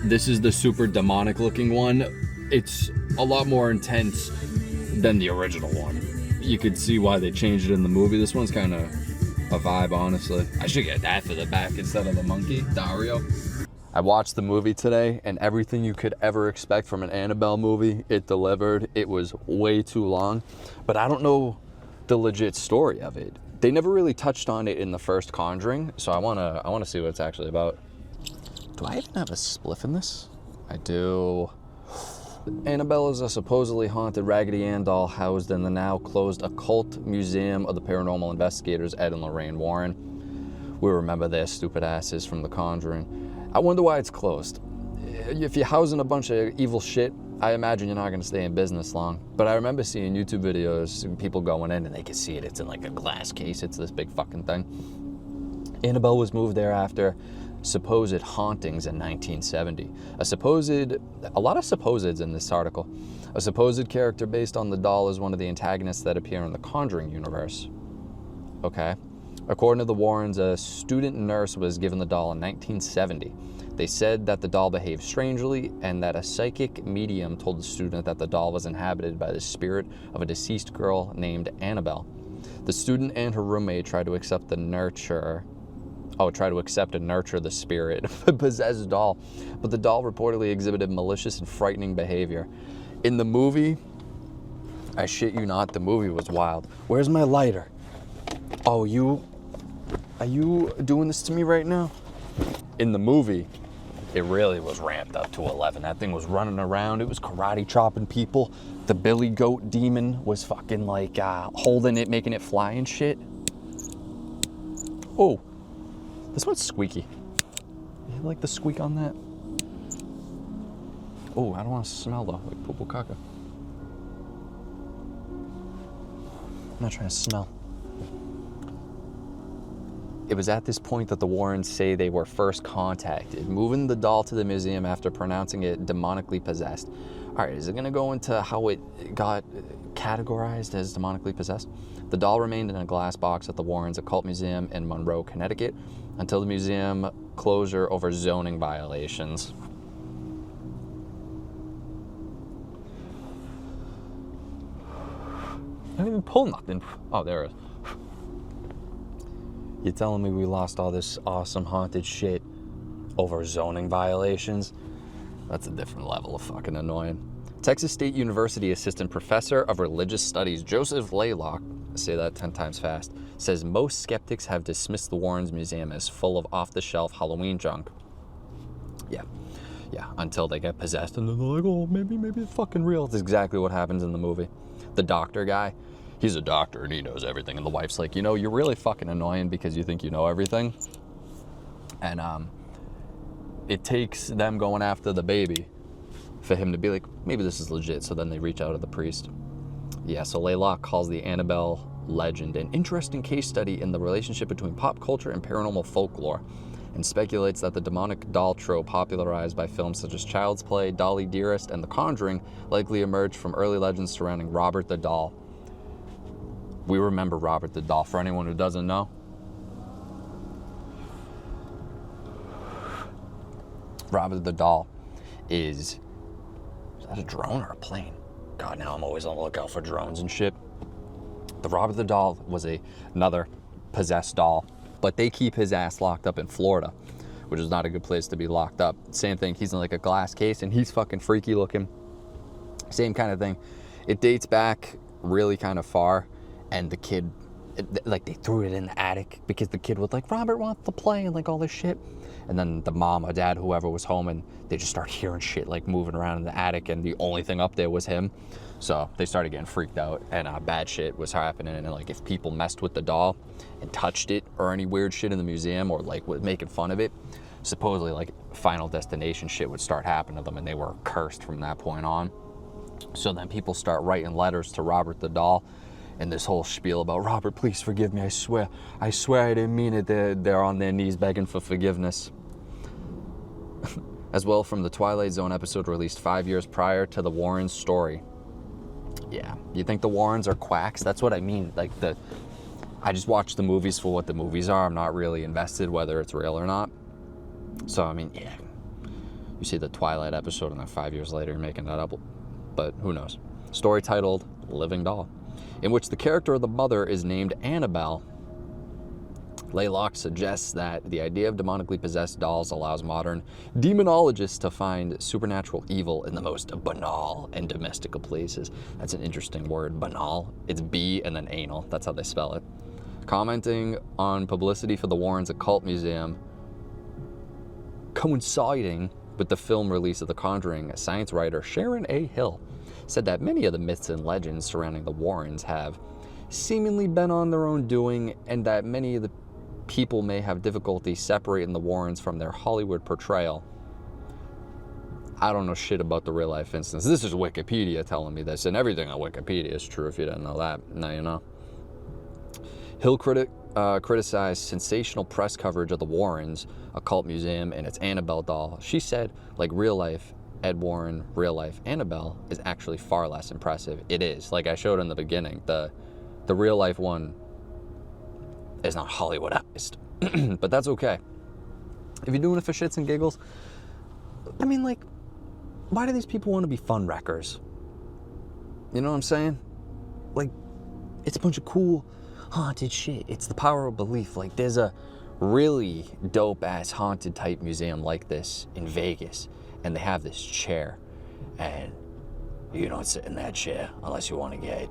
This is the super demonic looking one. It's a lot more intense than the original one. You could see why they changed it in the movie. This one's kind of a vibe, honestly. I should get that for the back instead of the monkey, Dario. I watched the movie today, and everything you could ever expect from an Annabelle movie, it delivered. It was way too long, but I don't know the legit story of it. They never really touched on it in the first Conjuring, so I wanna see what it's actually about. Do I even have a spliff in this? I do. Annabelle is a supposedly haunted Raggedy Ann doll housed in the now closed occult museum of the paranormal investigators Ed and Lorraine Warren. We remember their stupid asses from The Conjuring. I wonder why it's closed. If you're housing a bunch of evil shit, I imagine you're not going to stay in business long. But I remember seeing YouTube videos, people going in and they could see it. It's in like a glass case. It's this big fucking thing. Annabelle was moved there after supposed hauntings in 1970. A lot of supposeds in this article. A supposed character based on the doll is one of the antagonists that appear in the Conjuring universe. Okay. According to the Warrens, a student nurse was given the doll in 1970. They said that the doll behaved strangely and that a psychic medium told the student that the doll was inhabited by the spirit of a deceased girl named Annabelle. The student and her roommate tried to accept and nurture the spirit of a possessed doll, but the doll reportedly exhibited malicious and frightening behavior. In the movie, I shit you not, the movie was wild. Where's my lighter? Oh, are you doing this to me right now? In the movie, it really was ramped up to 11. That thing was running around. It was karate chopping people. The billy goat demon was fucking like holding it, making it fly and shit. Oh, this one's squeaky. You like the squeak on that? Oh, I don't want to smell though, like poo poo caca. I'm not trying to smell. It was at this point that the Warrens say they were first contacted, moving the doll to the museum after pronouncing it demonically possessed. All right, is it gonna go into how it got categorized as demonically possessed? The doll remained in a glass box at the Warrens Occult Museum in Monroe, Connecticut, until the museum closure over zoning violations. I didn't even pull nothing. Oh, there it is. You're telling me we lost all this awesome haunted shit over zoning violations? That's a different level of fucking annoying. Texas State University Assistant Professor of Religious Studies Joseph Laylock, say that 10 times fast, says most skeptics have dismissed the Warrens Museum as full of off-the-shelf Halloween junk. Yeah, until they get possessed and then they're like, oh, maybe it's fucking real. It's exactly what happens in the movie. The doctor guy, he's a doctor and he knows everything. And the wife's like, you're really fucking annoying because you think you know everything. And it takes them going after the baby for him to be like, maybe this is legit. So then they reach out to the priest. Yeah, so Laylock calls the Annabelle legend an interesting case study in the relationship between pop culture and paranormal folklore, and speculates that the demonic doll trope popularized by films such as Child's Play, Dolly Dearest, and The Conjuring likely emerged from early legends surrounding Robert the Doll. We remember Robert the Doll, for anyone who doesn't know. Robert the Doll is that a drone or a plane? God, now I'm always on the lookout for drones and shit. The Robert the Doll was another possessed doll, but they keep his ass locked up in Florida, which is not a good place to be locked up. Same thing, he's in like a glass case and he's fucking freaky looking. Same kind of thing. It dates back really kind of far, and the kid, they threw it in the attic because the kid was like, Robert wants to play and like all this shit. And then the mom or dad, whoever was home, and they just started hearing shit like moving around in the attic, and the only thing up there was him. So they started getting freaked out, and bad shit was happening. And like if people messed with the doll and touched it or any weird shit in the museum or like was making fun of it, supposedly like Final Destination shit would start happening to them, and they were cursed from that point on. So then people start writing letters to Robert the Doll, and this whole spiel about, Robert, please forgive me, I swear I didn't mean it. They're on their knees begging for forgiveness. As well from the Twilight Zone episode released 5 years prior to the Warrens story. Yeah, you think the Warrens are quacks? That's what I mean. Like I just watch the movies for what the movies are. I'm not really invested whether it's real or not. So I mean, yeah, you see the Twilight episode and then 5 years later you're making that up, but who knows. Story titled Living Doll, in which the character of the mother is named Annabelle. Laylock suggests that the idea of demonically possessed dolls allows modern demonologists to find supernatural evil in the most banal and domestic places. That's an interesting word, banal. It's B and then anal. That's how they spell it. Commenting on publicity for the Warrens Occult Museum coinciding with the film release of The Conjuring, science writer Sharon A. Hill said that many of the myths and legends surrounding the Warrens have seemingly been on their own doing, and that many of the people may have difficulty separating the Warrens from their Hollywood portrayal. I don't know shit about the real life instance. This is Wikipedia telling me this, and everything on Wikipedia is true if you didn't know that. Now you know. Hill criticized sensational press coverage of the Warrens Occult Museum and its Annabelle doll. She said, like real life Ed Warren, real life Annabelle is actually far less impressive. It is. Like I showed in the beginning, the real life one is not Hollywoodized. But that's okay. If you're doing it for shits and giggles, I mean, like, why do these people want to be fun wreckers? You know what I'm saying? Like, it's a bunch of cool haunted shit. It's the power of belief. Like, there's a really dope ass haunted type museum like this in Vegas, and they have this chair, and you don't sit in that chair unless you want to get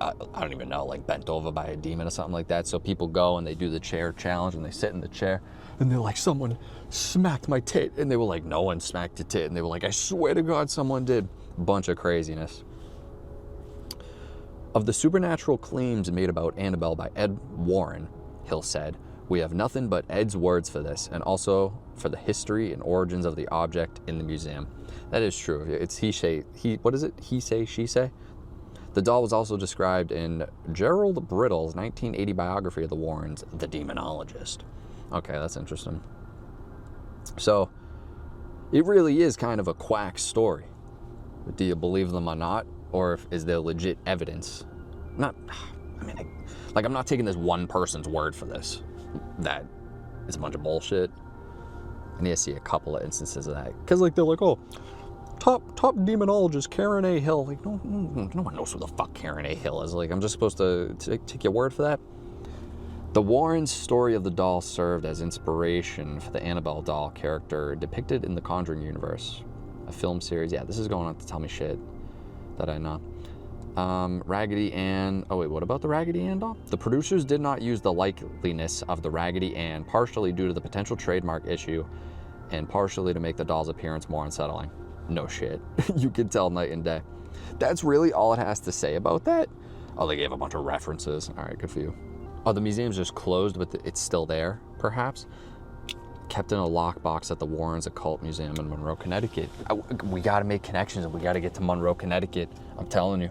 I don't even know, like bent over by a demon or something like that. So people go and they do the chair challenge and they sit in the chair and they're like, someone smacked my tit, and they were like, no one smacked your tit, and they were like, I swear to God someone did. Bunch of craziness. Of the supernatural claims made about Annabelle by Ed Warren, Hill said, we have nothing but Ed's words for this, and also for the history and origins of the object in the museum. That is true. It's he say, she say? The doll was also described in Gerald Brittle's 1980 biography of the Warrens, The Demonologist. Okay, that's interesting. So, it really is kind of a quack story. Do you believe them or not? Or is there legit evidence? I'm not taking this one person's word for this. That is a bunch of bullshit. I need to see a couple of instances of that. Because, like, they're like, oh, top demonologist Karen A. Hill. Like, no one knows who the fuck Karen A. Hill is. Like, I'm just supposed to take your word for that? The Warrens' story of the doll served as inspiration for the Annabelle doll character depicted in the Conjuring universe, a film series. Yeah, this is going on to tell me shit that I know. Raggedy Ann. Oh wait, what about the Raggedy Ann doll? The producers did not use the likeliness of the Raggedy Ann, partially due to the potential trademark issue, and partially to make the doll's appearance more unsettling. No shit. You can tell night and day. That's really all it has to say about that. Oh, they gave a bunch of references. All right, good for you. Oh, the museum's just closed, but it's still there, perhaps? Kept in a lockbox at the Warrens Occult Museum in Monroe, Connecticut. We gotta make connections, and we gotta get to Monroe, Connecticut. I'm telling you.